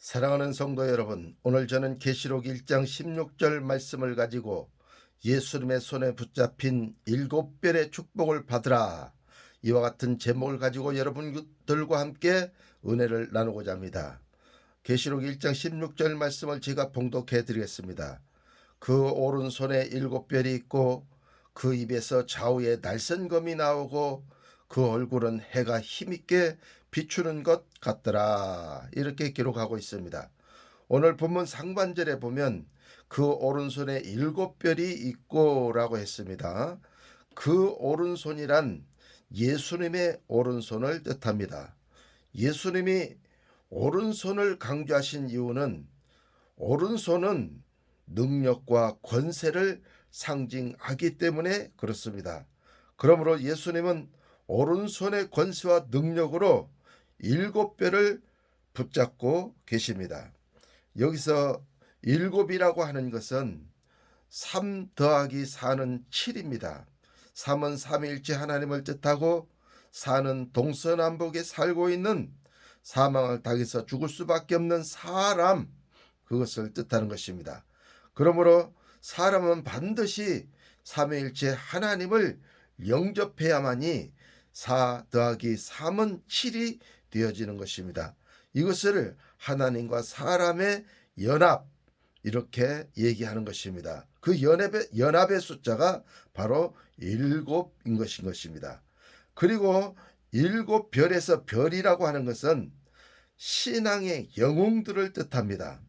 사랑하는 성도 여러분, 오늘 저는 계시록 1장 16절 말씀을 가지고 예수님의 손에 붙잡힌 일곱 별의 축복을 받으라, 이와 같은 제목을 가지고 여러분들과 함께 은혜를 나누고자 합니다. 계시록 1장 16절 말씀을 제가 봉독해 드리겠습니다. 그 오른손에 일곱 별이 있고 그 입에서 좌우에 날선검이 나오고 그 얼굴은 해가 힘있게 비추는 것 같더라, 이렇게 기록하고 있습니다. 오늘 본문 상반절에 보면 그 오른손에 일곱 별이 있고 라고 했습니다. 그 오른손이란 예수님의 오른손을 뜻합니다. 예수님이 오른손을 강조하신 이유는 오른손은 능력과 권세를 상징하기 때문에 그렇습니다. 그러므로 예수님은 오른손의 권세와 능력으로 일곱 별을 붙잡고 계십니다. 여기서 일곱이라고 하는 것은 3 더하기 4는 7입니다. 3은 삼위일체 하나님을 뜻하고 4는 동서남북에 살고 있는 사망을 당해서 죽을 수밖에 없는 사람, 그것을 뜻하는 것입니다. 그러므로 사람은 반드시 삼위일체 하나님을 영접해야만이 4 더하기 3은 7이 되어지는 것입니다. 이것을 하나님과 사람의 연합, 이렇게 얘기하는 것입니다. 그 연합의 숫자가 바로 일곱인 것입니다. 그리고 일곱 별에서 별이라고 하는 것은 신앙의 영웅들을 뜻합니다.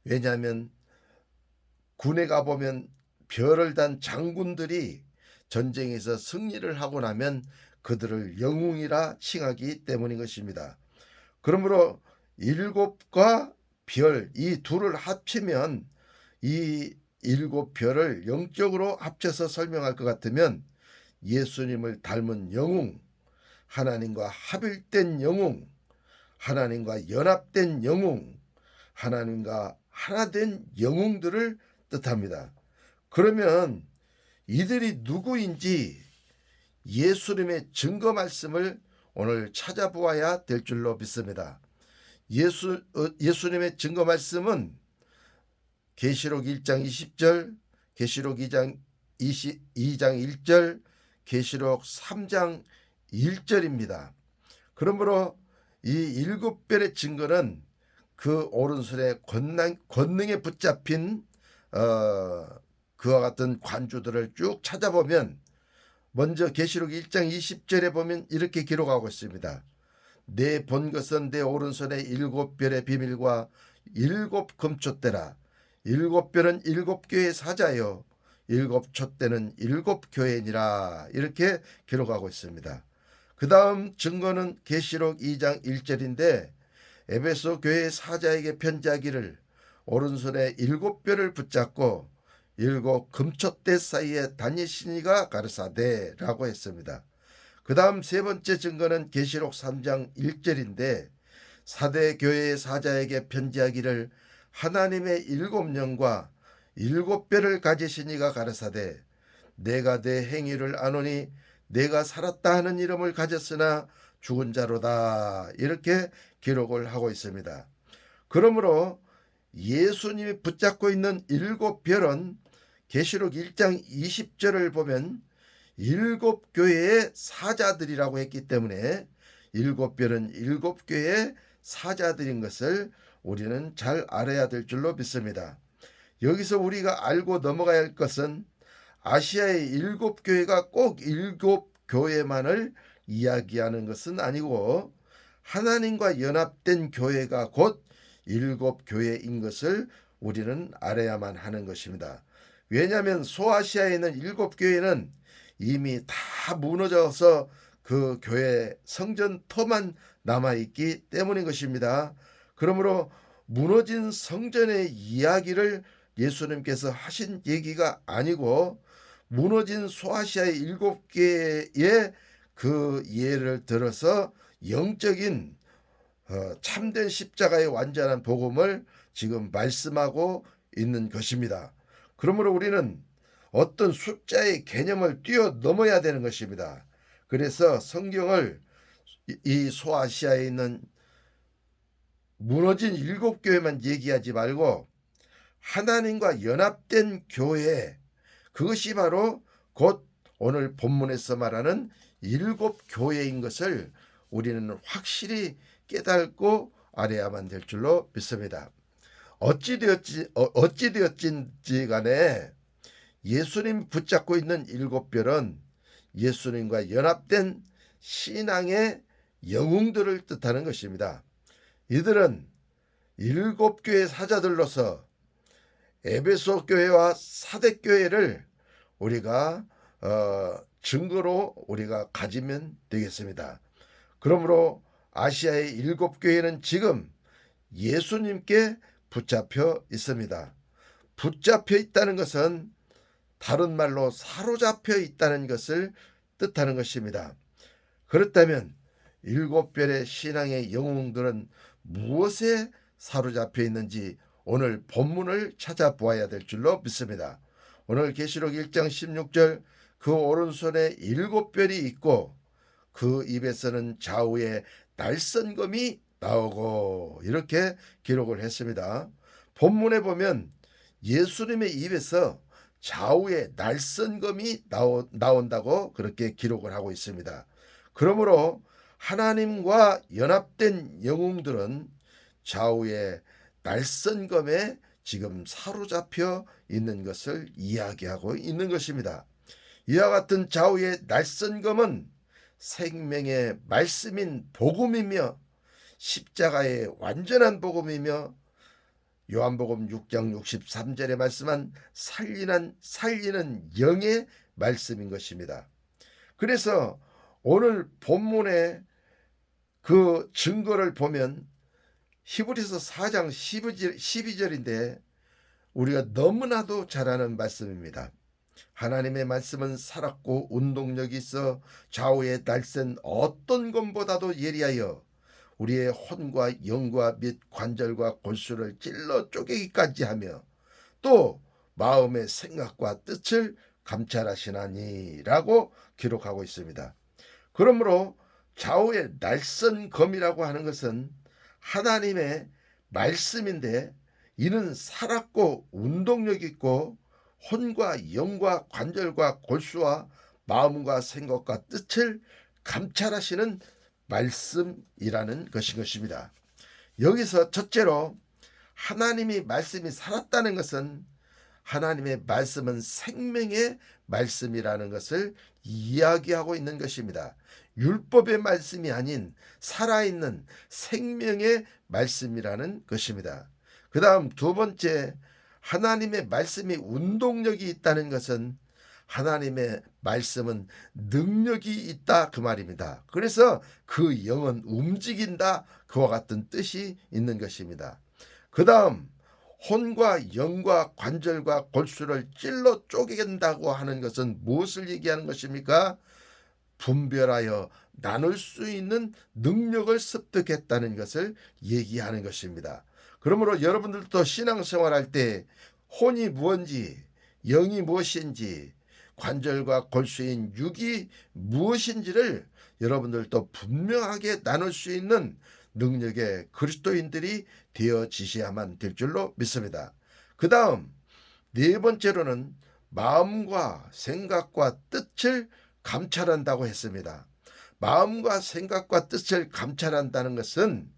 왜냐하면 군에 가보면 별을 단 장군들이 전쟁에서 승리를 하고 나면 그들을 영웅이라 칭하기 때문인 것입니다. 그러므로 일곱과 별, 이 둘을 합치면, 이 일곱 별을 영적으로 합쳐서 설명할 것 같으면 예수님을 닮은 영웅, 하나님과 합일된 영웅, 하나님과 연합된 영웅, 하나님과 하나된 영웅들을 뜻합니다. 그러면 이들이 누구인지 예수님의 증거 말씀을 오늘 찾아보아야 될 줄로 믿습니다. 예수님의 증거 말씀은 계시록 1장 20절, 계시록 2장 1절, 계시록 3장 1절입니다. 그러므로 이 일곱 별의 증거는 그 오른손에 권능에 붙잡힌 그와 같은 관주들을 쭉 찾아보면, 먼저 계시록 1장 20절에 보면 이렇게 기록하고 있습니다. 내 본 것은 내 오른손에 일곱 별의 비밀과 일곱 금촛대라. 일곱 별은 일곱 교회의 사자요, 일곱 촛대는 일곱 교회니라, 이렇게 기록하고 있습니다. 그 다음 증거는 계시록 2장 1절인데, 에베소 교회의 사자에게 편지하기를 오른손에 일곱 별을 붙잡고 일곱 금촛대 사이에 다니시니가 가르사대 라고 했습니다. 그 다음 세 번째 증거는 계시록 3장 1절인데, 사대 교회의 사자에게 편지하기를 하나님의 일곱 영과 일곱 별을 가지시니가 가르사대 내가 내 행위를 아노니 내가 살았다 하는 이름을 가졌으나 죽은 자로다, 이렇게 기록을 하고 있습니다. 그러므로 예수님이 붙잡고 있는 일곱 별은 계시록 1장 20절을 보면 일곱 교회의 사자들이라고 했기 때문에 일곱 별은 일곱 교회의 사자들인 것을 우리는 잘 알아야 될 줄로 믿습니다. 여기서 우리가 알고 넘어가야 할 것은 아시아의 일곱 교회가 꼭 일곱 교회만을 이야기하는 것은 아니고 하나님과 연합된 교회가 곧 일곱 교회인 것을 우리는 알아야만 하는 것입니다. 왜냐하면 소아시아에 있는 일곱 교회는 이미 다 무너져서 그 교회 성전터만 남아있기 때문인 것입니다. 그러므로 무너진 성전의 이야기를 예수님께서 하신 얘기가 아니고 무너진 소아시아의 일곱 개의 그 예를 들어서 영적인 참된 십자가의 완전한 복음을 지금 말씀하고 있는 것입니다. 그러므로 우리는 어떤 숫자의 개념을 뛰어넘어야 되는 것입니다. 그래서 성경을 이 소아시아에 있는 무너진 일곱 교회만 얘기하지 말고 하나님과 연합된 교회, 그것이 바로 곧 오늘 본문에서 말하는 일곱 교회인 것을 우리는 확실히 깨닫고 알아야만 될 줄로 믿습니다. 어찌되었든지 간에 예수님 붙잡고 있는 일곱 별은 예수님과 연합된 신앙의 영웅들을 뜻하는 것입니다. 이들은 일곱 교회 사자들로서 에베소 교회와 사대 교회를 우리가 증거로 우리가 가지면 되겠습니다. 그러므로 아시아의 일곱 교회는 지금 예수님께 붙잡혀 있습니다. 붙잡혀 있다는 것은 다른 말로 사로잡혀 있다는 것을 뜻하는 것입니다. 그렇다면 일곱 별의 신앙의 영웅들은 무엇에 사로잡혀 있는지 오늘 본문을 찾아보아야 될 줄로 믿습니다. 오늘 계시록 1장 16절 그 오른손에 일곱 별이 있고 그 입에서는 좌우에 날선검이 나오고 이렇게 기록을 했습니다. 본문에 보면 예수님의 입에서 좌우에 날선검이 나온다고 그렇게 기록을 하고 있습니다. 그러므로 하나님과 연합된 영웅들은 좌우에 날선검에 지금 사로잡혀 있는 것을 이야기하고 있는 것입니다. 이와 같은 좌우의 날선검은 생명의 말씀인 복음이며 십자가의 완전한 복음이며 요한복음 6장 63절에 말씀한 살리는 영의 말씀인 것입니다. 그래서 오늘 본문의 그 증거를 보면 히브리서 4장 12절인데 우리가 너무나도 잘 아는 말씀입니다. 하나님의 말씀은 살았고 운동력이 있어 좌우에 날선 어떤 것보다도 예리하여 우리의 혼과 영과 및 관절과 골수를 찔러 쪼개기까지 하며 또 마음의 생각과 뜻을 감찰하시나니라고 기록하고 있습니다. 그러므로 좌우의 날선검이라고 하는 것은 하나님의 말씀인데 이는 살았고 운동력 있고 혼과 영과 관절과 골수와 마음과 생각과 뜻을 감찰하시는 말씀이라는 것입니다. 여기서 첫째로 하나님이 말씀이 살았다는 것은 하나님의 말씀은 생명의 말씀이라는 것을 이야기하고 있는 것입니다. 율법의 말씀이 아닌 살아있는 생명의 말씀이라는 것입니다. 그 다음 두 번째, 하나님의 말씀이 운동력이 있다는 것은 하나님의 말씀은 능력이 있다 그 말입니다. 그래서 그 영은 움직인다 그와 같은 뜻이 있는 것입니다. 그 다음 혼과 영과 관절과 골수를 찔러 쪼갠다고 하는 것은 무엇을 얘기하는 것입니까? 분별하여 나눌 수 있는 능력을 습득했다는 것을 얘기하는 것입니다. 그러므로 여러분들도 신앙생활할 때 혼이 무엇인지 영이 무엇인지 관절과 골수인 육이 무엇인지를 여러분들도 분명하게 나눌 수 있는 능력의 그리스도인들이 되어지셔야만 될 줄로 믿습니다. 그 다음 네 번째로는 마음과 생각과 뜻을 감찰한다고 했습니다. 마음과 생각과 뜻을 감찰한다는 것은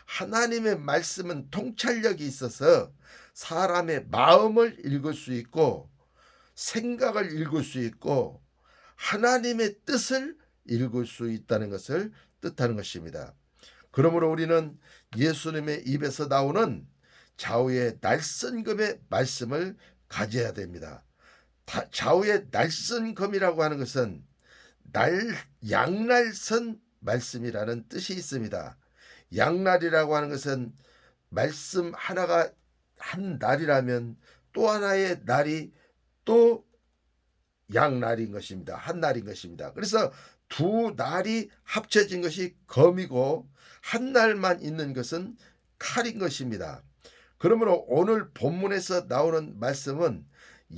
하나님의 말씀은 통찰력이 있어서 사람의 마음을 읽을 수 있고 생각을 읽을 수 있고 하나님의 뜻을 읽을 수 있다는 것을 뜻하는 것입니다. 그러므로 우리는 예수님의 입에서 나오는 좌우의 날선검의 말씀을 가져야 됩니다. 좌우의 날선검이라고 하는 것은 양날선 말씀이라는 뜻이 있습니다. 양날이라고 하는 것은 말씀 하나가 한 날이라면 또 하나의 날이 또 양날인 것입니다. 한 날인 것입니다. 그래서 두 날이 합쳐진 것이 검이고 한 날만 있는 것은 칼인 것입니다. 그러므로 오늘 본문에서 나오는 말씀은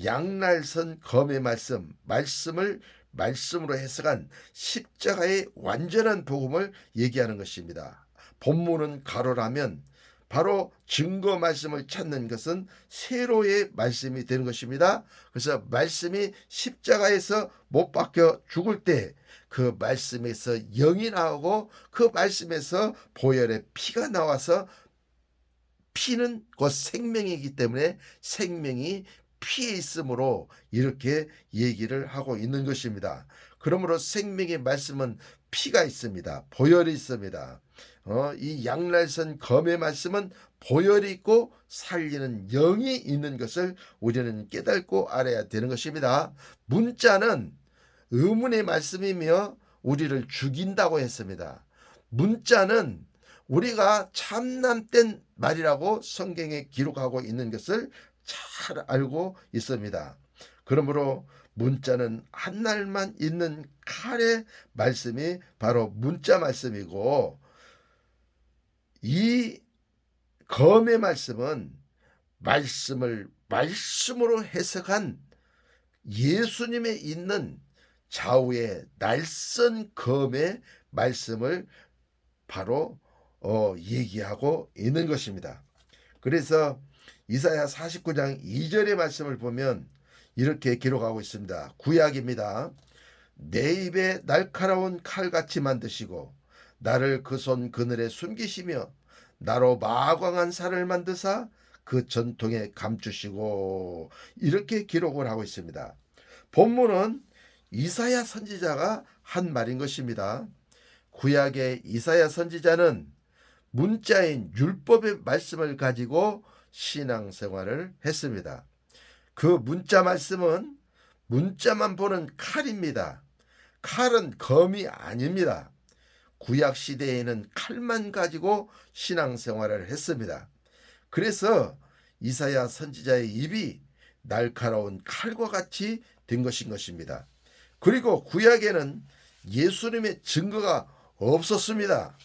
양날선 검의 말씀을 말씀으로 해석한 십자가의 완전한 복음을 얘기하는 것입니다. 본문은 가로라면 바로 증거 말씀을 찾는 것은 세로의 말씀이 되는 것입니다. 그래서 말씀이 십자가에서 못 박혀 죽을 때 그 말씀에서 영이 나오고 그 말씀에서 보혈의 피가 나와서 피는 곧 생명이기 때문에 생명이 피에 있으므로 이렇게 얘기를 하고 있는 것입니다. 그러므로 생명의 말씀은 피가 있습니다. 보혈이 있습니다. 이 양날선 검의 말씀은 보혈이 있고 살리는 영이 있는 것을 우리는 깨닫고 알아야 되는 것입니다. 문자는 의문의 말씀이며 우리를 죽인다고 했습니다. 문자는 우리가 참남된 말이라고 성경에 기록하고 있는 것을 잘 알고 있습니다. 그러므로 문자는 한 날만 있는 칼의 말씀이 바로 문자 말씀이고, 이 검의 말씀은 말씀을 말씀으로 해석한 예수님에 있는 좌우의 날선 검의 말씀을 바로 얘기하고 있는 것입니다. 그래서 이사야 49장 2절의 말씀을 보면 이렇게 기록하고 있습니다. 구약입니다. 내 입에 날카로운 칼같이 만드시고 나를 그 손 그늘에 숨기시며 나로 마광한 살을 만드사 그 전통에 감추시고, 이렇게 기록을 하고 있습니다. 본문은 이사야 선지자가 한 말인 것입니다. 구약의 이사야 선지자는 문자인 율법의 말씀을 가지고 신앙생활을 했습니다. 그 문자 말씀은 문자만 보는 칼입니다. 칼은 검이 아닙니다. 구약 시대에는 칼만 가지고 신앙생활을 했습니다. 그래서 이사야 선지자의 입이 날카로운 칼과 같이 된 것인 것입니다. 그리고 구약에는 예수님의 증거가 없었습니다.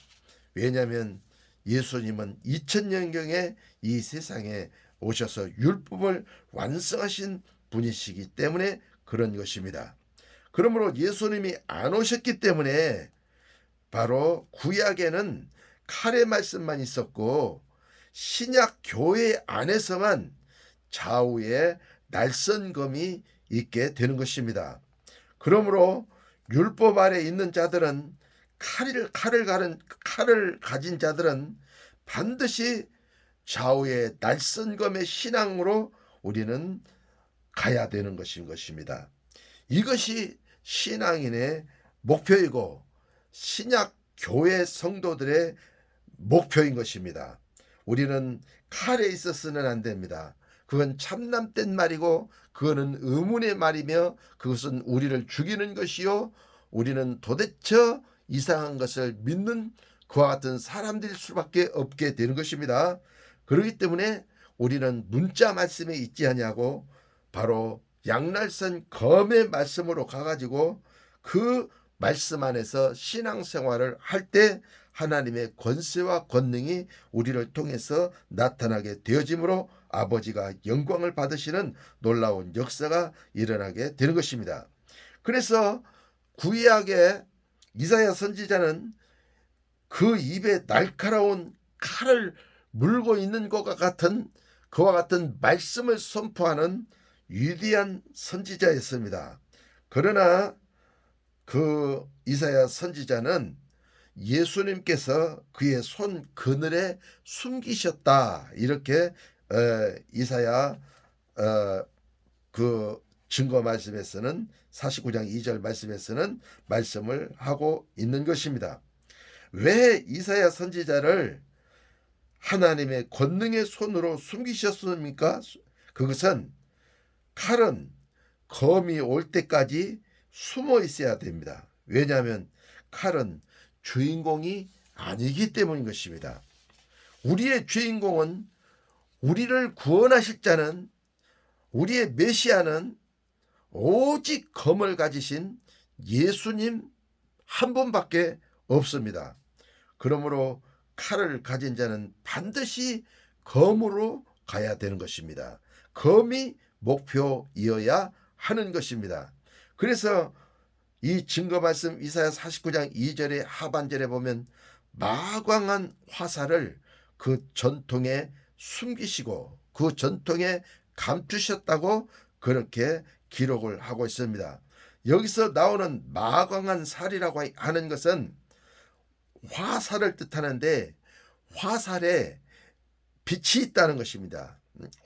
왜냐하면 예수님은 2000년경에 이 세상에 오셔서 율법을 완성하신 분이시기 때문에 그런 것입니다. 그러므로 예수님이 안 오셨기 때문에 바로 구약에는 칼의 말씀만 있었고, 신약 교회 안에서만 좌우에 날선검이 있게 되는 것입니다. 그러므로 율법 아래 있는 자들은 칼을 가진 자들은 반드시 좌우의 날선검의 신앙으로 우리는 가야 되는 것인 것입니다. 이것이 신앙인의 목표이고 신약 교회 성도들의 목표인 것입니다. 우리는 칼에 있어서는 안 됩니다. 그건 참남된 말이고 그거는 의문의 말이며 그것은 우리를 죽이는 것이요, 우리는 도대체 이상한 것을 믿는 그와 같은 사람들일 수밖에 없게 되는 것입니다. 그렇기 때문에 우리는 문자 말씀에 있지 않냐고 바로 양날선 검의 말씀으로 가가지고 그 말씀 안에서 신앙생활을 할 때 하나님의 권세와 권능이 우리를 통해서 나타나게 되어지므로 아버지가 영광을 받으시는 놀라운 역사가 일어나게 되는 것입니다. 그래서 구약의 이사야 선지자는 그 입에 날카로운 칼을 물고 있는 것과 같은 그와 같은 말씀을 선포하는 위대한 선지자였습니다. 그러나 그 이사야 선지자는 예수님께서 그의 손 그늘에 숨기셨다, 이렇게 이사야 그 증거 말씀에서는 49장 2절 말씀에서는 말씀을 하고 있는 것입니다. 왜 이사야 선지자를 하나님의 권능의 손으로 숨기셨습니까? 그것은 칼은 검이 올 때까지 숨어 있어야 됩니다. 왜냐하면 칼은 주인공이 아니기 때문인 것입니다. 우리의 주인공은, 우리를 구원하실 자는, 우리의 메시아는 오직 검을 가지신 예수님 한 분밖에 없습니다. 그러므로 칼을 가진 자는 반드시 검으로 가야 되는 것입니다. 검이 목표이어야 하는 것입니다. 그래서 이 증거 말씀 이사야 49장 2절의 하반절에 보면 마광한 화살을 그 전통에 숨기시고 그 전통에 감추셨다고 그렇게 기록을 하고 있습니다. 여기서 나오는 마광한 살이라고 하는 것은 화살을 뜻하는데 화살에 빛이 있다는 것입니다.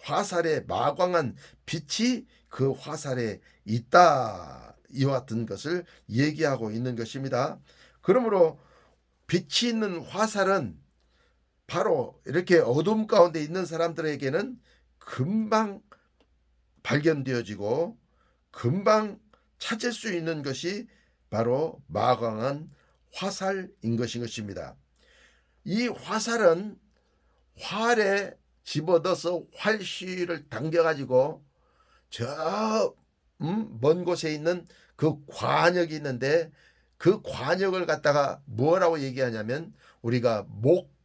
화살에 마광한 빛이 그 화살에 있다. 이와 같은 것을 얘기하고 있는 것입니다. 그러므로 빛이 있는 화살은 바로 이렇게 어둠 가운데 있는 사람들에게는 금방 발견되어지고 금방 찾을 수 있는 것이 바로 마광한 화살인 것입니다. 이 화살은 활에 집어넣어서 활시를 당겨가지고 저 먼 곳에 있는 그 관역이 있는데 그 관역을 갖다가 뭐라고 얘기하냐면 우리가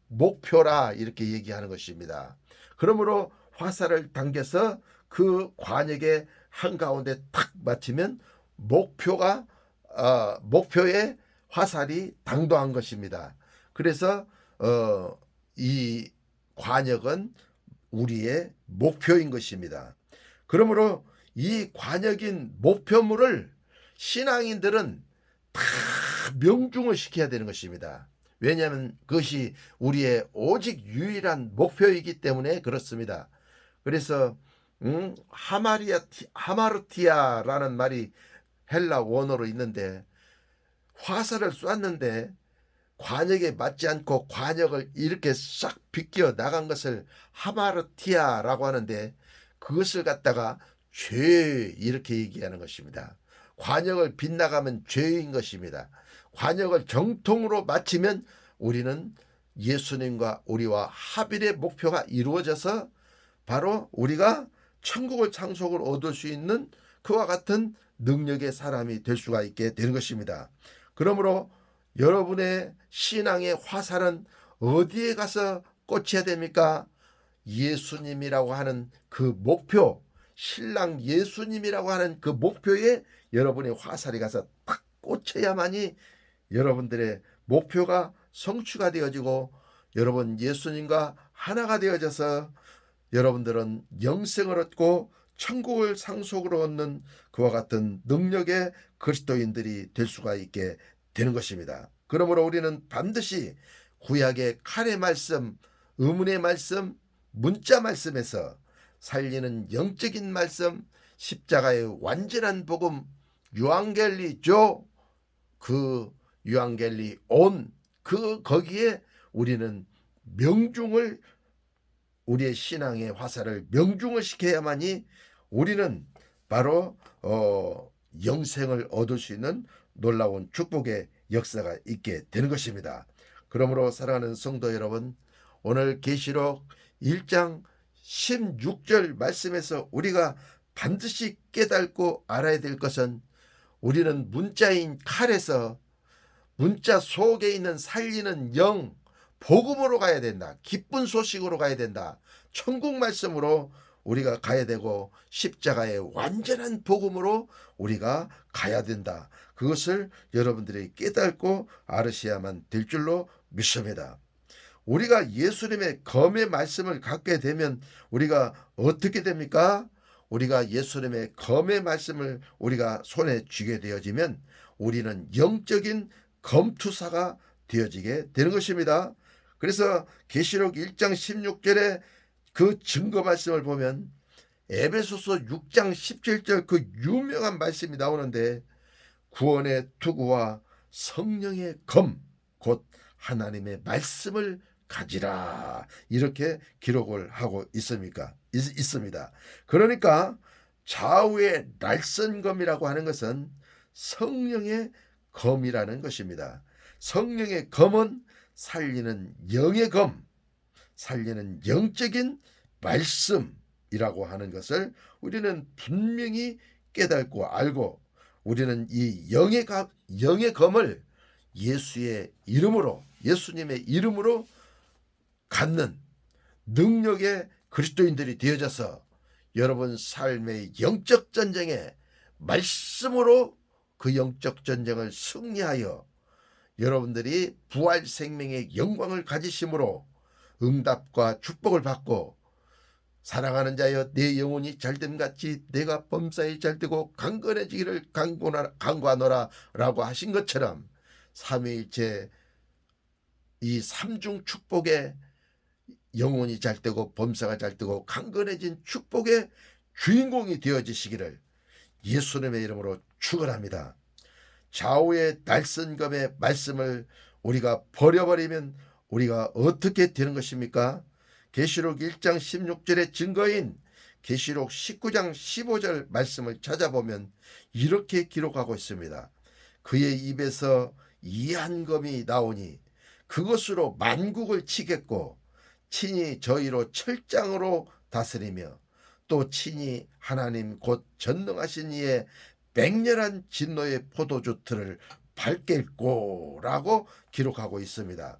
목표라 이렇게 얘기하는 것입니다. 그러므로 화살을 당겨서 그 관역의 한가운데 탁 맞추면 목표에 화살이 당도한 것입니다. 그래서 이 관역은 우리의 목표인 것입니다. 그러므로 이 관역인 목표물을 신앙인들은 다 명중을 시켜야 되는 것입니다. 왜냐하면 그것이 우리의 오직 유일한 목표이기 때문에 그렇습니다. 그래서 하마르티아라는 말이 헬라 원어로 있는데 화살을 쐈는데 관역에 맞지 않고 관역을 이렇게 싹 비껴 나간 것을 하마르티아라고 하는데 그것을 갖다가 죄 이렇게 얘기하는 것입니다. 관역을 빗나가면 죄인 것입니다. 관역을 정통으로 마치면 우리는 예수님과 우리와 합일의 목표가 이루어져서 바로 우리가 천국을 상속을 얻을 수 있는 그와 같은 능력의 사람이 될 수가 있게 되는 것입니다. 그러므로 여러분의 신앙의 화살은 어디에 가서 꽂혀야 됩니까? 예수님이라고 하는 그 목표, 신랑 예수님이라고 하는 그 목표에 여러분의 화살이 가서 딱 꽂혀야만이 여러분들의 목표가 성취가 되어지고 여러분 예수님과 하나가 되어져서 여러분들은 영생을 얻고 천국을 상속으로 얻는 그와 같은 능력의 그리스도인들이 될 수가 있게 되는 것입니다. 그러므로 우리는 반드시 구약의 칼의 말씀, 의문의 말씀, 문자 말씀에서 살리는 영적인 말씀, 십자가의 완전한 복음, 유앙겔리죠. 그 유앙겔리 온 거기에 우리는 명중을 우리의 신앙의 화살을 명중을 시켜야만이 우리는 바로 영생을 얻을 수 있는 놀라운 축복의 역사가 있게 되는 것입니다. 그러므로 사랑하는 성도 여러분, 오늘 계시록 1장 16절 말씀에서 우리가 반드시 깨닫고 알아야 될 것은 우리는 문자인 칼에서 문자 속에 있는 살리는 영, 복음으로 가야 된다. 기쁜 소식으로 가야 된다. 천국 말씀으로 우리가 가야 되고 십자가의 완전한 복음으로 우리가 가야 된다. 그것을 여러분들이 깨닫고 알으셔야만 될 줄로 믿습니다. 우리가 예수님의 검의 말씀을 갖게 되면 우리가 어떻게 됩니까? 우리가 예수님의 검의 말씀을 우리가 손에 쥐게 되어지면 우리는 영적인 검투사가 되어지게 되는 것입니다. 그래서 계시록 1장 16절에 그 증거 말씀을 보면 에베소서 6장 17절 그 유명한 말씀이 나오는데 구원의 투구와 성령의 검 곧 하나님의 말씀을 가지라 이렇게 기록을 하고 있습니다. 그러니까 좌우의 날선검이라고 하는 것은 성령의 검이라는 것입니다. 성령의 검은 살리는 영의 검, 살리는 영적인 말씀이라고 하는 것을 우리는 분명히 깨닫고 알고 우리는 이 영의 검을 예수의 이름으로 예수님의 이름으로 갖는 능력의 그리스도인들이 되어져서 여러분 삶의 영적 전쟁에 말씀으로 그 영적 전쟁을 승리하여 여러분들이 부활 생명의 영광을 가지심으로 응답과 축복을 받고 사랑하는 자여 내 영혼이 잘됨같이 내가 범사에 잘되고 강건해지기를 간구하노라 라고 하신 것처럼 삼위일체 이 삼중 축복에 영혼이 잘되고 범사가 잘되고 강건해진 축복의 주인공이 되어지시기를 예수님의 이름으로 축원합니다. 좌우의 날선검의 말씀을 우리가 버려버리면 우리가 어떻게 되는 것입니까? 계시록 1장 16절의 증거인 계시록 19장 15절 말씀을 찾아보면 이렇게 기록하고 있습니다. 그의 입에서 이한검이 나오니 그것으로 만국을 치겠고 친히 저희로 철장으로 다스리며 또 친히 하나님 곧 전능하신 이의 맹렬한 진노의 포도주 틀을 밟겠고 라고 기록하고 있습니다.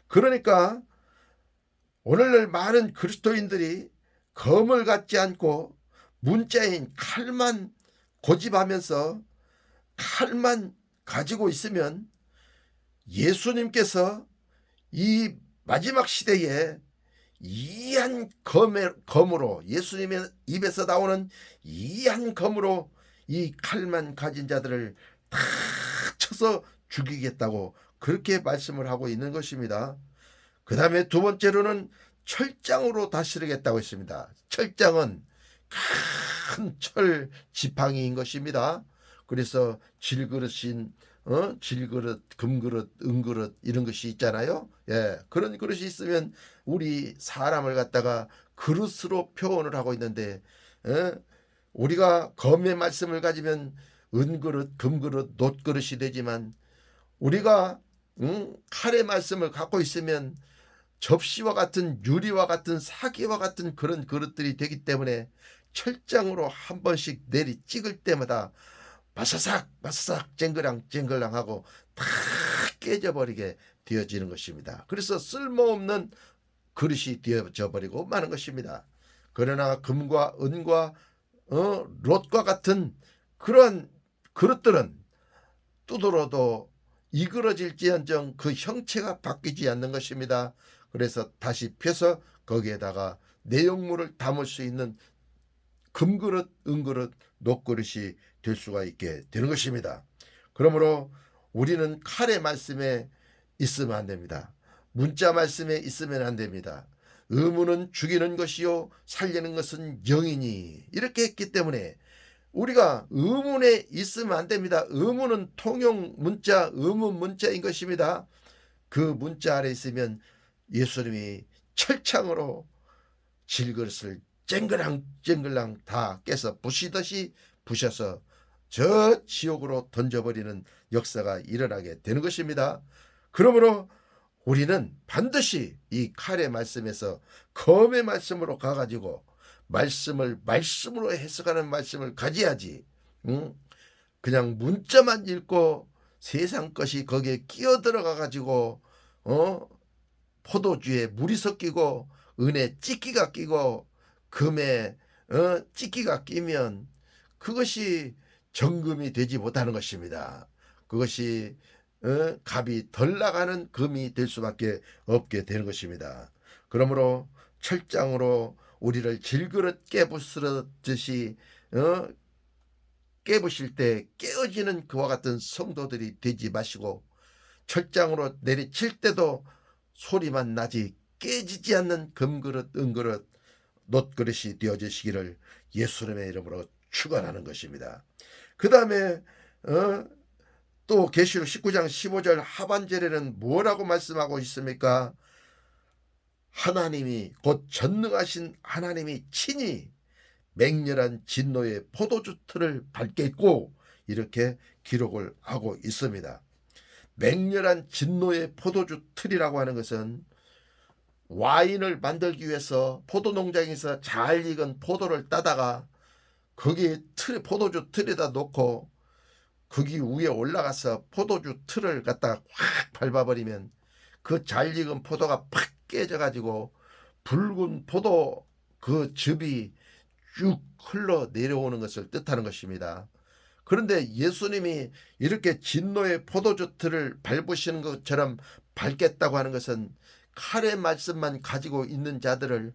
그러니까 오늘날 많은 그리스도인들이 검을 갖지 않고 문자인 칼만 고집하면서 칼만 가지고 있으면 예수님께서 이 마지막 시대에 이한 검으로 예수님의 입에서 나오는 이한 검으로 이 칼만 가진 자들을 다 쳐서 죽이겠다고 그렇게 말씀을 하고 있는 것입니다. 그 다음에 두 번째로는 철장으로 다스리겠다고 했습니다. 철장은 큰 철 지팡이인 것입니다. 그래서 질그릇인 질그릇, 금그릇, 은그릇 이런 것이 있잖아요. 예, 그런 그릇이 있으면 우리 사람을 갖다가 그릇으로 표현을 하고 있는데 우리가 검의 말씀을 가지면 은그릇, 금그릇, 놋그릇이 되지만 우리가 칼의 말씀을 갖고 있으면 접시와 같은 유리와 같은 사기와 같은 그런 그릇들이 되기 때문에 철장으로 한 번씩 내리 찍을 때마다 바사삭 바사삭 쨍글랑 쨍글랑 하고 다 깨져버리게 되어지는 것입니다. 그래서 쓸모없는 그릇이 되어져 버리고 마는 것입니다. 그러나 금과 은과 롯과 같은 그러한 그릇들은 두드러도 이그러질지언정 그 형체가 바뀌지 않는 것입니다. 그래서 다시 펴서 거기에다가 내용물을 담을 수 있는 금그릇, 은그릇, 놋그릇이 될 수가 있게 되는 것입니다. 그러므로 우리는 칼의 말씀에 있으면 안 됩니다. 문자 말씀에 있으면 안 됩니다. 의무는 죽이는 것이요 살리는 것은 영이니 이렇게 했기 때문에 우리가 의문에 있으면 안 됩니다. 의문은 통용 문자, 의문 문자인 것입니다. 그 문자 아래 있으면 예수님이 철창으로 질그릇을 쨍글랑 다 깨서 부시듯이 부셔서 저 지옥으로 던져버리는 역사가 일어나게 되는 것입니다. 그러므로 우리는 반드시 이 칼의 말씀에서 검의 말씀으로 가가지고 말씀으로 해석하는 말씀을 가져야지. 그냥 문자만 읽고 세상 것이 거기에 끼어 들어가 가지고 포도주에 물이 섞이고 은에 찌끼가 끼고 금에 찌끼가 끼면 그것이 정금이 되지 못하는 것입니다. 그것이 값이 덜 나가는 금이 될 수밖에 없게 되는 것입니다. 그러므로 철장으로 우리를 질그릇 깨부스러듯이 깨부실 때 깨어지는 그와 같은 성도들이 되지 마시고 철장으로 내리칠 때도 소리만 나지 깨지지 않는 금그릇, 은그릇, 놋그릇이 되어지시기를 예수님의 이름으로 축원하는 것입니다. 그 다음에 또 계시록 19장 15절 하반절에는 뭐라고 말씀하고 있습니까? 하나님이 곧 전능하신 하나님이 친히 맹렬한 진노의 포도주 틀을 밟겠고 이렇게 기록을 하고 있습니다. 맹렬한 진노의 포도주 틀이라고 하는 것은 와인을 만들기 위해서 포도 농장에서 잘 익은 포도를 따다가 거기에 포도주 틀에다 놓고 거기 위에 올라가서 포도주 틀을 갖다가 확 밟아버리면 그 잘 익은 포도가 팍 깨져가지고 붉은 포도 그 즙이 쭉 흘러 내려오는 것을 뜻하는 것입니다. 그런데 예수님이 이렇게 진노의 포도주 틀을 밟으시는 것처럼 밟겠다고 하는 것은 칼의 말씀만 가지고 있는 자들을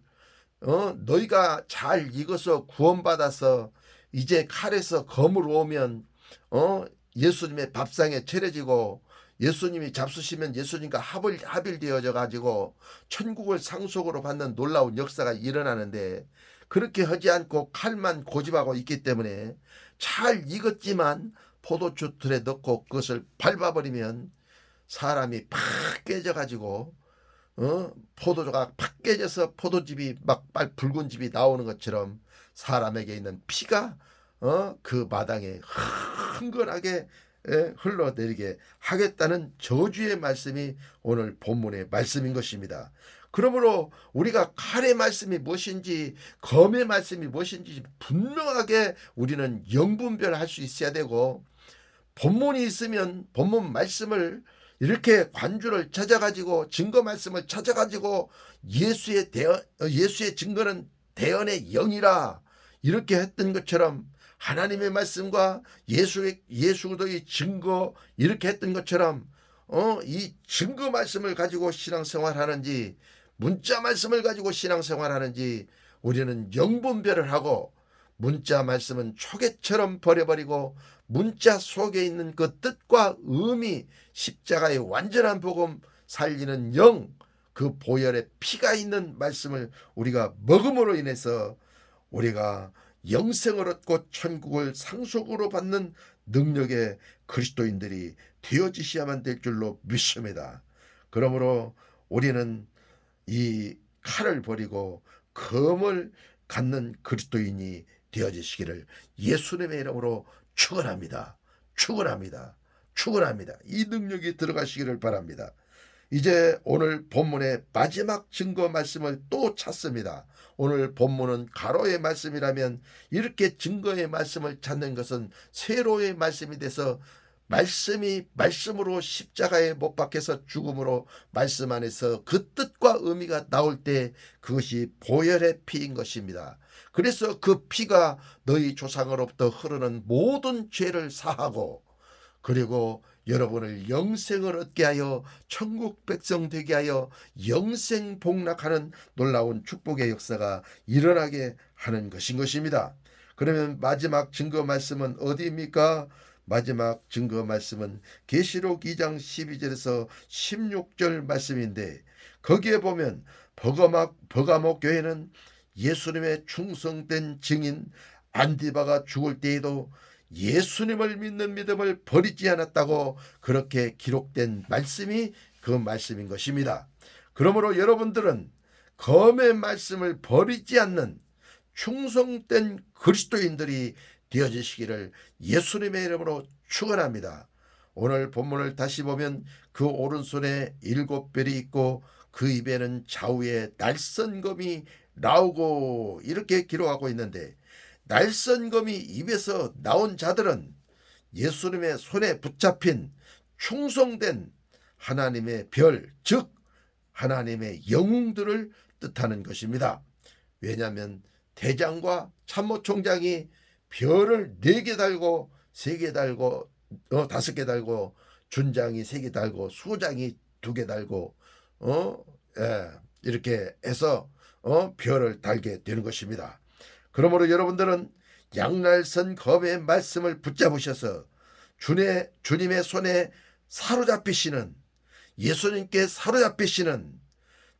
너희가 잘 익어서 구원받아서 이제 칼에서 검으로 오면 예수님의 밥상에 차려지고 예수님이 잡수시면 예수님과 합일되어져 가지고 천국을 상속으로 받는 놀라운 역사가 일어나는데, 그렇게 하지 않고 칼만 고집하고 있기 때문에 잘 익었지만 포도주 틀에 넣고 그것을 밟아버리면 사람이 팍 깨져가지고 포도주가 팍 깨져서 포도즙이 막 붉은 즙이 나오는 것처럼 사람에게 있는 피가 그 마당에 흥건하게 흘러내리게 하겠다는 저주의 말씀이 오늘 본문의 말씀인 것입니다. 그러므로 우리가 칼의 말씀이 무엇인지 검의 말씀이 무엇인지 분명하게 우리는 영분별할 수 있어야 되고, 본문이 있으면 본문 말씀을 이렇게 관주를 찾아가지고 증거 말씀을 찾아가지고 예수의 증거는 대언의 영이라 이렇게 했던 것처럼, 하나님의 말씀과 예수의 증거 이렇게 했던 것처럼 이 증거 말씀을 가지고 신앙생활하는지 문자 말씀을 가지고 신앙생활하는지 우리는 영분별을 하고, 문자 말씀은 초계처럼 버려버리고 문자 속에 있는 그 뜻과 의미, 십자가의 완전한 복음 살리는 영, 그 보혈의 피가 있는 말씀을 우리가 먹음으로 인해서 우리가 영생을 얻고 천국을 상속으로 받는 능력의 그리스도인들이 되어지셔야만 될 줄로 믿습니다. 그러므로 우리는 이 칼을 버리고 검을 갖는 그리스도인이 되어지시기를 예수님의 이름으로 축원합니다. 축원합니다. 축원합니다. 이 능력이 들어가시기를 바랍니다. 이제 오늘 본문의 마지막 증거 말씀을 또 찾습니다. 오늘 본문은 가로의 말씀이라면 이렇게 증거의 말씀을 찾는 것은 세로의 말씀이 돼서 말씀이 말씀으로 십자가에 못 박혀서 죽음으로 말씀 안에서 그 뜻과 의미가 나올 때 그것이 보혈의 피인 것입니다. 그래서 그 피가 너희 조상으로부터 흐르는 모든 죄를 사하고 그리고 여러분을 영생을 얻게 하여 천국 백성 되게 하여 영생 복락하는 놀라운 축복의 역사가 일어나게 하는 것인 것입니다. 그러면 마지막 증거 말씀은 어디입니까? 마지막 증거 말씀은 계시록 2장 12절에서 16절 말씀인데, 거기에 보면 버가목 교회는 예수님의 충성된 증인 안디바가 죽을 때에도 예수님을 믿는 믿음을 버리지 않았다고 그렇게 기록된 말씀이 그 말씀인 것입니다. 그러므로 여러분들은 검의 말씀을 버리지 않는 충성된 그리스도인들이 되어지시기를 예수님의 이름으로 축원합니다. 오늘 본문을 다시 보면 그 오른손에 7별이 있고 그 입에는 좌우에 날선검이 나오고 이렇게 기록하고 있는데, 날선검이 입에서 나온 자들은 예수님의 손에 붙잡힌 충성된 하나님의 별, 즉 하나님의 영웅들을 뜻하는 것입니다. 왜냐하면 대장과 참모총장이 별을 4개 달고 3개 달고 5개 달고 준장이 3개 달고 수장이 2개 달고 이렇게 해서 별을 달게 되는 것입니다. 그러므로 여러분들은 양날선 검의 말씀을 붙잡으셔서 주님의 손에 사로잡히시는, 예수님께 사로잡히시는,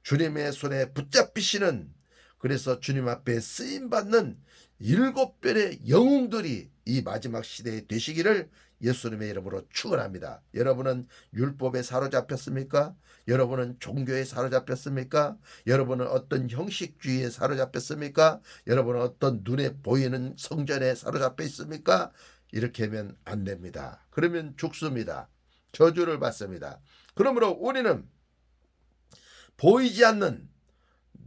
주님의 손에 붙잡히시는, 그래서 주님 앞에 쓰임받는 7별의 영웅들이 이 마지막 시대에 되시기를 예수님의 이름으로 축원합니다. 여러분은 율법에 사로잡혔습니까? 여러분은 종교에 사로잡혔습니까? 여러분은 어떤 형식주의에 사로잡혔습니까? 여러분은 어떤 눈에 보이는 성전에 사로잡혀 있습니까? 이렇게 하면 안 됩니다. 그러면 죽습니다. 저주를 받습니다. 그러므로 우리는 보이지 않는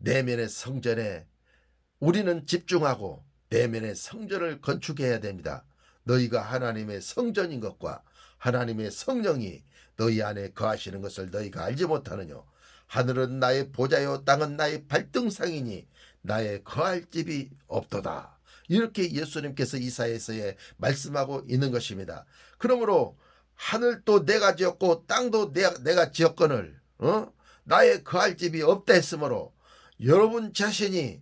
내면의 성전에 우리는 집중하고 내면의 성전을 건축해야 됩니다. 너희가 하나님의 성전인 것과 하나님의 성령이 너희 안에 거하시는 것을 너희가 알지 못하느뇨. 하늘은 나의 보좌요 땅은 나의 발등상이니 나의 거할 집이 없도다. 이렇게 예수님께서 이사야서에 말씀하고 있는 것입니다. 그러므로 하늘도 내가 지었고 땅도 내가 지었거늘 나의 거할 집이 없다 했으므로 여러분 자신이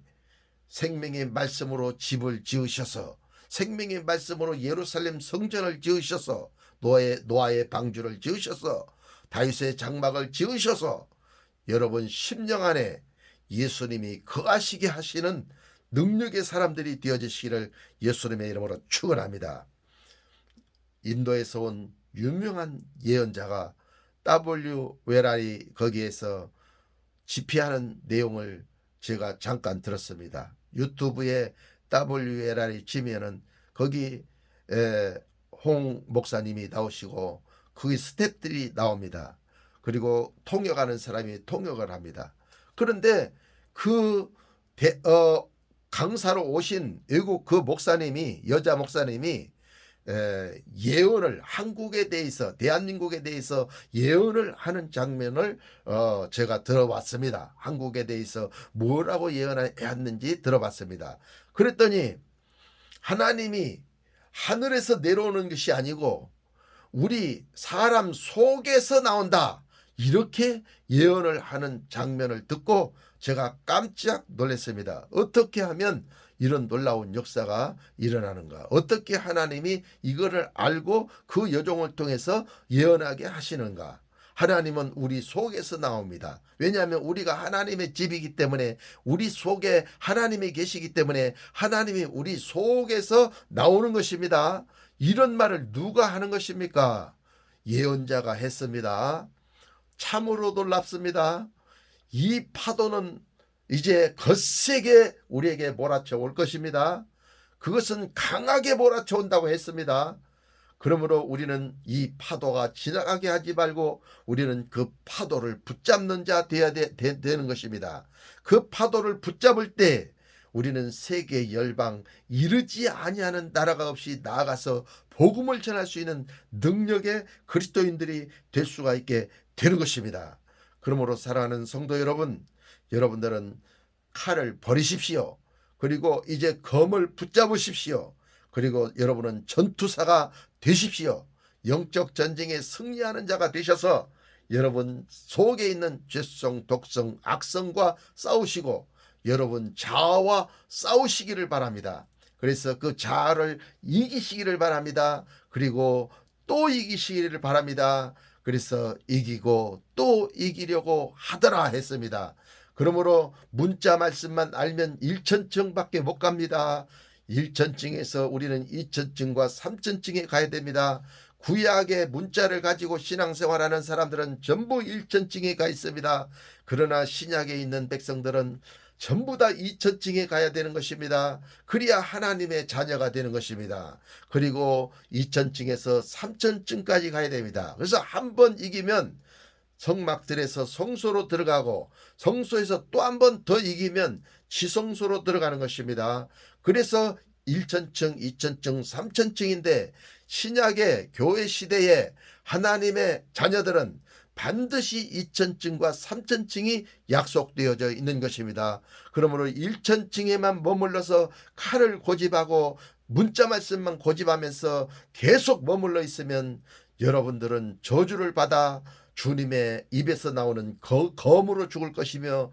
생명의 말씀으로 집을 지으셔서 생명의 말씀으로 예루살렘 성전을 지으셔서 노아의 방주를 지으셔서 다윗의 장막을 지으셔서 여러분 심령 안에 예수님이 거하시게 하시는 능력의 사람들이 되어지시기를 예수님의 이름으로 축원합니다. 인도에서 온 유명한 예언자가 W 웨랄이 거기에서 집필하는 내용을 제가 잠깐 들었습니다. 유튜브에 W 웨랄이 치면은 거기 홍 목사님이 나오시고 거기 스태프들이 나옵니다. 그리고 통역하는 사람이 통역을 합니다. 그런데 그 강사로 오신 외국 그 목사님이 여자 목사님이 예언을 한국에 대해서 대한민국에 대해서 예언을 하는 장면을 제가 들어봤습니다. 한국에 대해서 뭐라고 예언했는지 들어봤습니다. 그랬더니 하나님이 하늘에서 내려오는 것이 아니고 우리 사람 속에서 나온다, 이렇게 예언을 하는 장면을 듣고 제가 깜짝 놀랐습니다. 어떻게 하면 이런 놀라운 역사가 일어나는가? 어떻게 하나님이 이거를 알고 그 여종을 통해서 예언하게 하시는가? 하나님은 우리 속에서 나옵니다. 왜냐하면 우리가 하나님의 집이기 때문에, 우리 속에 하나님이 계시기 때문에 하나님이 우리 속에서 나오는 것입니다. 이런 말을 누가 하는 것입니까? 예언자가 했습니다. 참으로 놀랍습니다. 이 파도는 이제 거세게 우리에게 몰아쳐 올 것입니다. 그것은 강하게 몰아쳐 온다고 했습니다. 그러므로 우리는 이 파도가 지나가게 하지 말고 우리는 그 파도를 붙잡는 자 되어야 되는 것입니다. 그 파도를 붙잡을 때 우리는 세계 열방 이르지 아니하는 나라가 없이 나아가서 복음을 전할 수 있는 능력의 그리스도인들이 될 수가 있게 되는 것입니다. 그러므로 사랑하는 성도 여러분, 여러분들은 칼을 버리십시오. 그리고 이제 검을 붙잡으십시오. 그리고 여러분은 전투사가 되십시오. 영적 전쟁에 승리하는 자가 되셔서 여러분 속에 있는 죄성, 독성, 악성과 싸우시고 여러분 자아와 싸우시기를 바랍니다. 그래서 그 자아를 이기시기를 바랍니다. 그리고 또 이기시기를 바랍니다. 그래서 이기고 또 이기려고 하더라 했습니다. 그러므로 문자 말씀만 알면 1천층밖에 못 갑니다. 1천층에서 우리는 2천층과 3천층에 가야 됩니다. 구약의 문자를 가지고 신앙생활하는 사람들은 전부 1천층에 가 있습니다. 그러나 신약에 있는 백성들은 전부 다 2천층에 가야 되는 것입니다. 그래야 하나님의 자녀가 되는 것입니다. 그리고 2천층에서 3천층까지 가야 됩니다. 그래서 한 번 이기면 성막들에서 성소로 들어가고 성소에서 또 한 번 더 이기면 지성소로 들어가는 것입니다. 그래서 1천층, 2천층, 3천층인데 신약의 교회 시대에 하나님의 자녀들은 반드시 2천층과 3천층이 약속되어져 있는 것입니다. 그러므로 1천층에만 머물러서 칼을 고집하고 문자 말씀만 고집하면서 계속 머물러 있으면 여러분들은 저주를 받아 주님의 입에서 나오는 검으로 죽을 것이며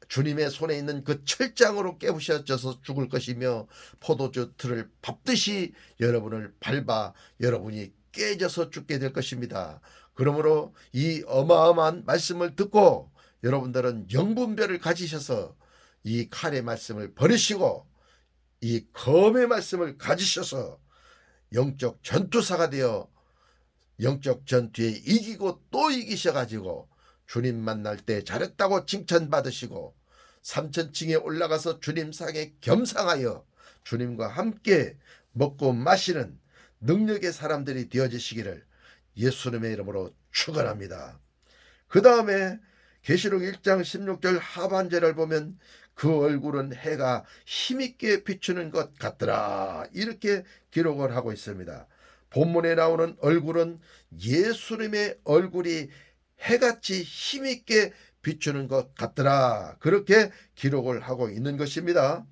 주님의 손에 있는 그 철장으로 깨부셔져서 죽을 것이며 포도주 틀을 밟듯이 여러분을 밟아 여러분이 깨져서 죽게 될 것입니다. 그러므로 이 어마어마한 말씀을 듣고 여러분들은 영분별을 가지셔서 이 칼의 말씀을 버리시고 이 검의 말씀을 가지셔서 영적 전투사가 되어 영적 전투에 이기고 또 이기셔가지고 주님 만날 때 잘했다고 칭찬받으시고 3천층에 올라가서 주님 상에 겸상하여 주님과 함께 먹고 마시는 능력의 사람들이 되어지시기를 예수님의 이름으로 축원합니다. 그 다음에 계시록 1장 16절 하반절을 보면 그 얼굴은 해가 힘있게 비추는 것 같더라, 이렇게 기록을 하고 있습니다. 본문에 나오는 얼굴은 예수님의 얼굴이 해같이 힘있게 비추는 것 같더라, 그렇게 기록을 하고 있는 것입니다.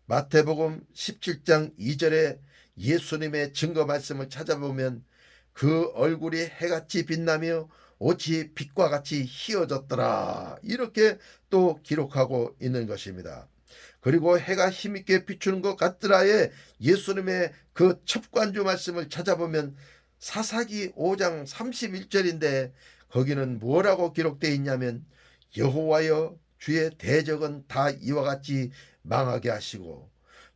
마태복음 17장 2절에 예수님의 증거 말씀을 찾아보면 그 얼굴이 해같이 빛나며 옷이 빛과 같이 희어졌더라. 이렇게 또 기록하고 있는 것입니다. 그리고 해가 힘있게 비추는 것 같더라에 예수님의 그 첩관주 말씀을 찾아보면 사사기 5장 31절인데 거기는 뭐라고 기록되어 있냐면 여호와여 주의 대적은 다 이와 같이 망하게 하시고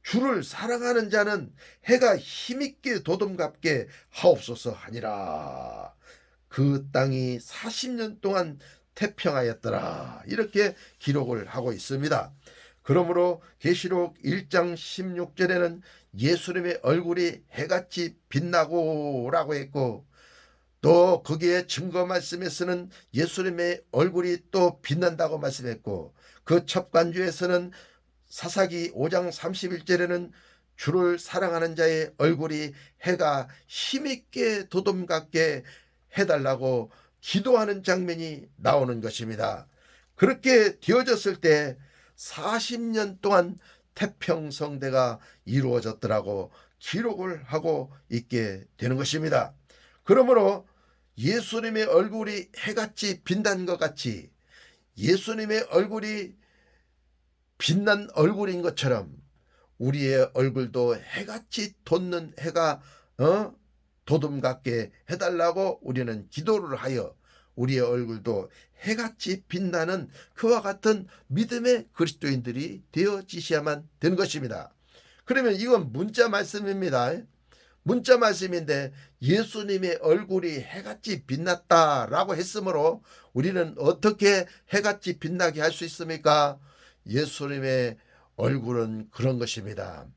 주를 사랑하는 자는 해가 힘있게 도dom갑게 하옵소서 하니라. 그 땅이 40년 동안 태평하였더라. 이렇게 기록을 하고 있습니다. 그러므로 계시록 1장 16절에는 예수님의 얼굴이 해같이 빛나고 라고 했고 또 거기에 증거 말씀에서는 예수님의 얼굴이 또 빛난다고 말씀했고 그 첩간주에서는 사사기 5장 31절에는 주를 사랑하는 자의 얼굴이 해가 힘있게 도dom같게 해달라고 기도하는 장면이 나오는 것입니다. 그렇게 되어졌을 때 40년 동안 태평성대가 이루어졌더라고 기록을 하고 있게 되는 것입니다. 그러므로 예수님의 얼굴이 해같이 빛난 것 같이 예수님의 얼굴이 빛난 얼굴인 것처럼 우리의 얼굴도 해같이 돋는 해가 도dom같게 해달라고 우리는 기도를 하여 우리의 얼굴도 해같이 빛나는 그와 같은 믿음의 그리스도인들이 되어지셔야만 되는 것입니다. 그러면 이건 문자 말씀입니다. 문자 말씀인데 예수님의 얼굴이 해같이 빛났다라고 했으므로 우리는 어떻게 해같이 빛나게 할 수 있습니까? 예수님의 얼굴은 그런 것입니다.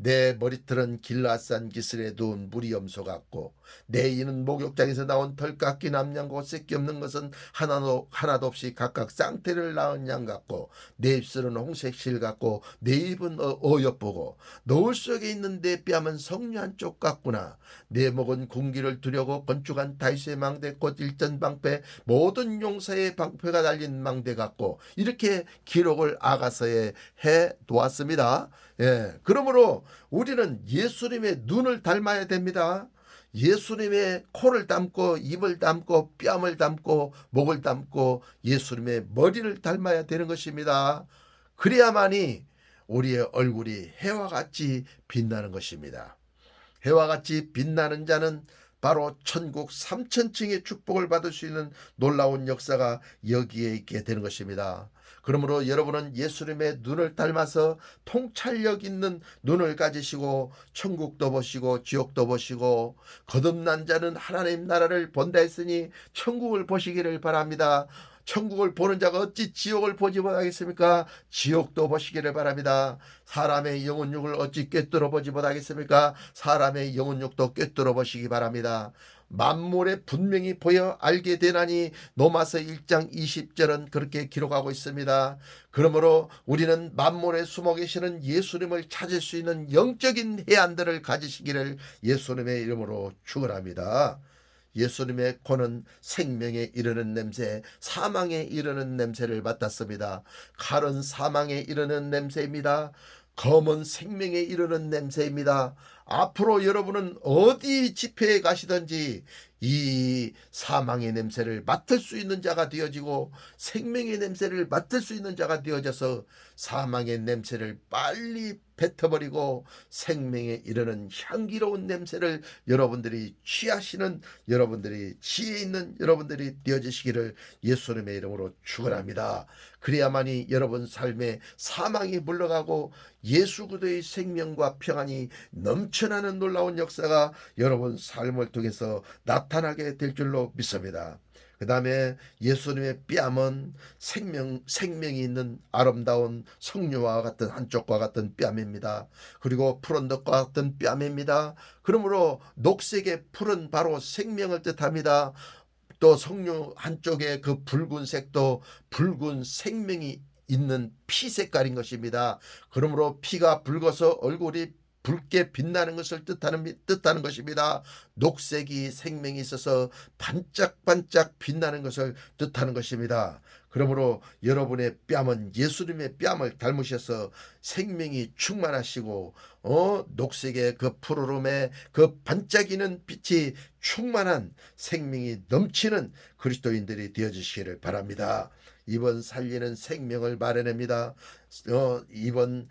내 머리털은 길라산 기슬에 누운 무리 염소 같고 내 이는 목욕장에서 나온 털 깎인 암양고 새끼 없는 것은 하나도 없이 각각 쌍태를 낳은 양 같고 내 입술은 홍색실 같고 내 입은 어여쁘고 노을 속에 있는 내 뺨은 석류 한쪽 같구나. 내 목은 군기를 두려고 건축한 다윗의 망대 곧 일전방패 모든 용사의 방패가 달린 망대 같고 이렇게 기록을 아가서에 해 놓았습니다. 그러므로 우리는 예수님의 눈을 닮아야 됩니다. 예수님의 코를 닮고 입을 닮고 뺨을 닮고 목을 닮고 예수님의 머리를 닮아야 되는 것입니다. 그래야만이 우리의 얼굴이 해와 같이 빛나는 것입니다. 해와 같이 빛나는 자는 바로 천국 3천층의 축복을 받을 수 있는 놀라운 역사가 여기에 있게 되는 것입니다. 그러므로 여러분은 예수님의 눈을 닮아서 통찰력 있는 눈을 가지시고 천국도 보시고 지옥도 보시고 거듭난 자는 하나님 나라를 본다 했으니 천국을 보시기를 바랍니다. 천국을 보는 자가 어찌 지옥을 보지 못하겠습니까? 지옥도 보시기를 바랍니다. 사람의 영혼육을 어찌 꿰뚫어 보지 못하겠습니까? 사람의 영혼육도 꿰뚫어 보시기 바랍니다. 만물에 분명히 보여 알게 되나니 로마서 1장 20절은 그렇게 기록하고 있습니다. 그러므로 우리는 만물에 숨어 계시는 예수님을 찾을 수 있는 영적인 해안들을 가지시기를 예수님의 이름으로 축원합니다. 예수님의 코는 생명에 이르는 냄새, 사망에 이르는 냄새를 맡았습니다. 칼은 사망에 이르는 냄새입니다. 검은 생명에 이르는 냄새입니다. 앞으로 여러분은 어디 집회에 가시든지 이 사망의 냄새를 맡을 수 있는 자가 되어지고 생명의 냄새를 맡을 수 있는 자가 되어져서 사망의 냄새를 빨리 뱉어버리고 생명에 이르는 향기로운 냄새를 여러분들이 취하시는 여러분들이 지혜 있는 여러분들이 되어지시기를 예수님의 이름으로 축원합니다. 그래야만이 여러분 삶에 사망이 물러가고 예수 그리스도의 생명과 평안이 넘쳐나는 놀라운 역사가 여러분 삶을 통해서 나타나게 될 줄로 믿습니다. 그 다음에 예수님의 뺨은 생명이 있는 아름다운 석류와 같은 한쪽과 같은 뺨입니다. 그리고 푸른덕과 같은 뺨입니다. 그러므로 녹색의 푸른 바로 생명을 뜻합니다. 또 석류 한쪽에 그 붉은색도 붉은 생명이 있는 피 색깔인 것입니다. 그러므로 피가 붉어서 얼굴이 붉게 빛나는 것을 뜻하는 것입니다. 녹색이 생명이 있어서 반짝반짝 빛나는 것을 뜻하는 것입니다. 그러므로 여러분의 뺨은 예수님의 뺨을 닮으셔서 생명이 충만하시고 녹색의 그 푸르름에 그 반짝이는 빛이 충만한 생명이 넘치는 그리스도인들이 되어주시기를 바랍니다. 이번 살리는 생명을 마련합니다. 이번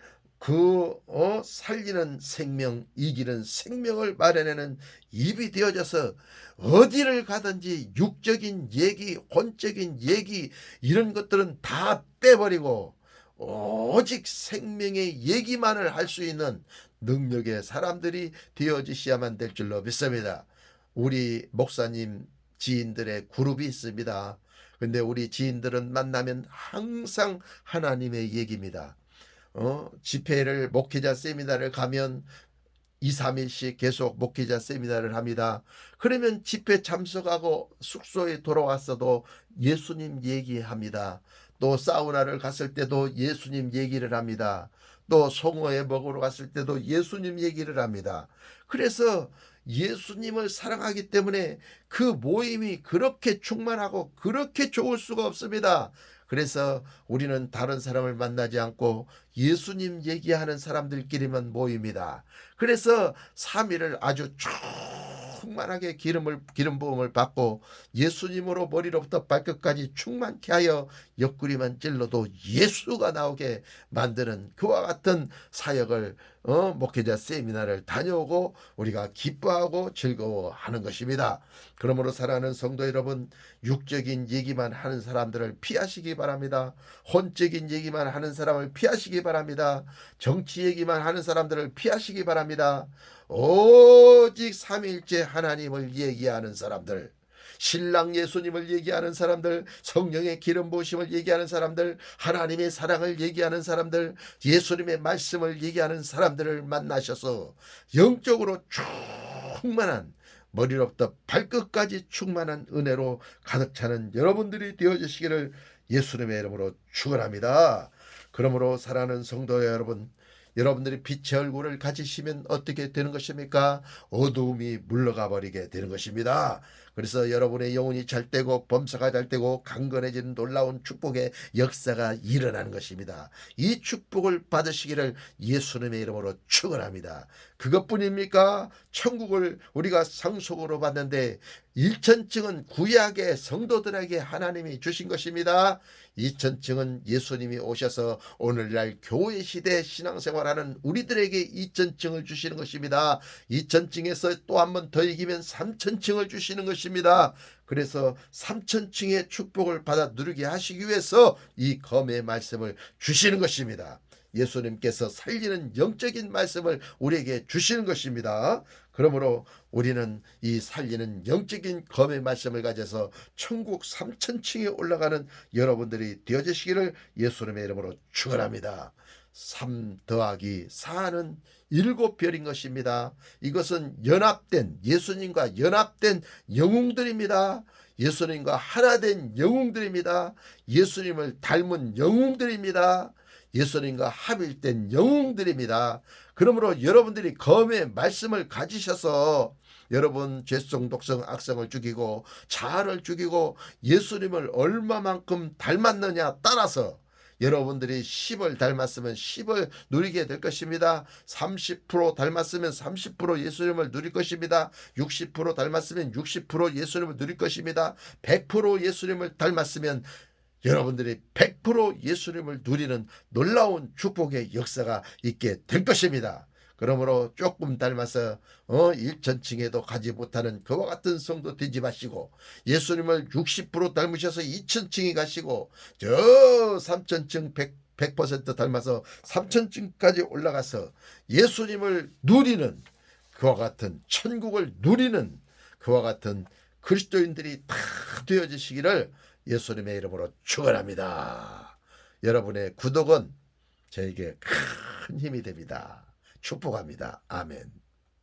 살리는 생명, 이기는 생명을 마련하는 입이 되어져서 어디를 가든지 육적인 얘기, 혼적인 얘기 이런 것들은 다 빼버리고 오직 생명의 얘기만을 할 수 있는 능력의 사람들이 되어지셔야만 될 줄로 믿습니다. 우리 목사님 지인들의 그룹이 있습니다. 근데 우리 지인들은 만나면 항상 하나님의 얘기입니다. 집회를 목회자 세미나를 가면 2, 3일씩 계속 목회자 세미나를 합니다. 그러면 집회 참석하고 숙소에 돌아왔어도 예수님 얘기합니다. 또 사우나를 갔을 때도 예수님 얘기를 합니다. 또 송어회 먹으러 갔을 때도 예수님 얘기를 합니다. 그래서 예수님을 사랑하기 때문에 그 모임이 그렇게 충만하고 그렇게 좋을 수가 없습니다. 그래서 우리는 다른 사람을 만나지 않고 예수님 얘기하는 사람들끼리만 모입니다. 그래서 3일을 아주 충만하게 기름 부음을 받고 예수님으로 머리로부터 발끝까지 충만케 하여 옆구리만 찔러도 예수가 나오게 만드는 그와 같은 사역을 목회자 세미나를 다녀오고 우리가 기뻐하고 즐거워하는 것입니다. 그러므로 사랑하는 성도 여러분, 육적인 얘기만 하는 사람들을 피하시기 바랍니다. 혼적인 얘기만 하는 사람을 피하시기 바랍니다. 정치 얘기만 하는 사람들을 피하시기 바랍니다. 오직 삼일째 하나님을 얘기하는 사람들, 신랑 예수님을 얘기하는 사람들, 성령의 기름 부으심을 얘기하는 사람들, 하나님의 사랑을 얘기하는 사람들, 예수님의 말씀을 얘기하는 사람들을 만나셔서 영적으로 충만한, 머리로부터 발끝까지 충만한 은혜로 가득 차는 여러분들이 되어주시기를 예수님의 이름으로 축원합니다. 그러므로 사랑하는 성도 여러분, 여러분들이 빛의 얼굴을 가지시면 어떻게 되는 것입니까? 어두움이 물러가 버리게 되는 것입니다. 그래서 여러분의 영혼이 잘되고 범사가 잘되고 강건해지는 놀라운 축복의 역사가 일어나는 것입니다. 이 축복을 받으시기를 예수님의 이름으로 축원합니다. 그것뿐입니까? 천국을 우리가 상속으로 받는데 1천층은 구약의 성도들에게 하나님이 주신 것입니다. 2천층은 예수님이 오셔서 오늘날 교회 시대 신앙생활하는 우리들에게 2천층을 주시는 것입니다. 2천층에서 또 한 번 더 이기면 3천층을 주시는 것입니다. 그래서 3천층의 축복을 받아 누리게 하시기 위해서 이 검의 말씀을 주시는 것입니다. 예수님께서 살리는 영적인 말씀을 우리에게 주시는 것입니다. 그러므로 우리는 이 살리는 영적인 검의 말씀을 가져서 천국 3천층에 올라가는 여러분들이 되어주시기를 예수님의 이름으로 축원합니다. 3 더하기 4는 7별인 것입니다. 이것은 연합된, 예수님과 연합된 영웅들입니다. 예수님과 하나 된 영웅들입니다. 예수님을 닮은 영웅들입니다. 예수님과 합일된 영웅들입니다. 그러므로 여러분들이 검의 말씀을 가지셔서 여러분 죄성, 독성, 악성을 죽이고 자아를 죽이고 예수님을 얼마만큼 닮았느냐 따라서 여러분들이 10을 닮았으면 10을 누리게 될 것입니다. 30% 닮았으면 30% 예수님을 누릴 것입니다. 60% 닮았으면 60% 예수님을 누릴 것입니다. 100% 예수님을 닮았으면 여러분들이 100% 예수님을 누리는 놀라운 축복의 역사가 있게 될 것입니다. 그러므로 조금 닮아서 1천층에도 가지 못하는 그와 같은 성도 되지 마시고 예수님을 60% 닮으셔서 2천층에 가시고 저 3천층 100% 닮아서 3천층까지 올라가서 예수님을 누리는 그와 같은 천국을 누리는 그와 같은 그리스도인들이 다 되어지시기를 예수님의 이름으로 축원합니다. 여러분의 구독은 저에게 큰 힘이 됩니다. 축복합니다. 아멘.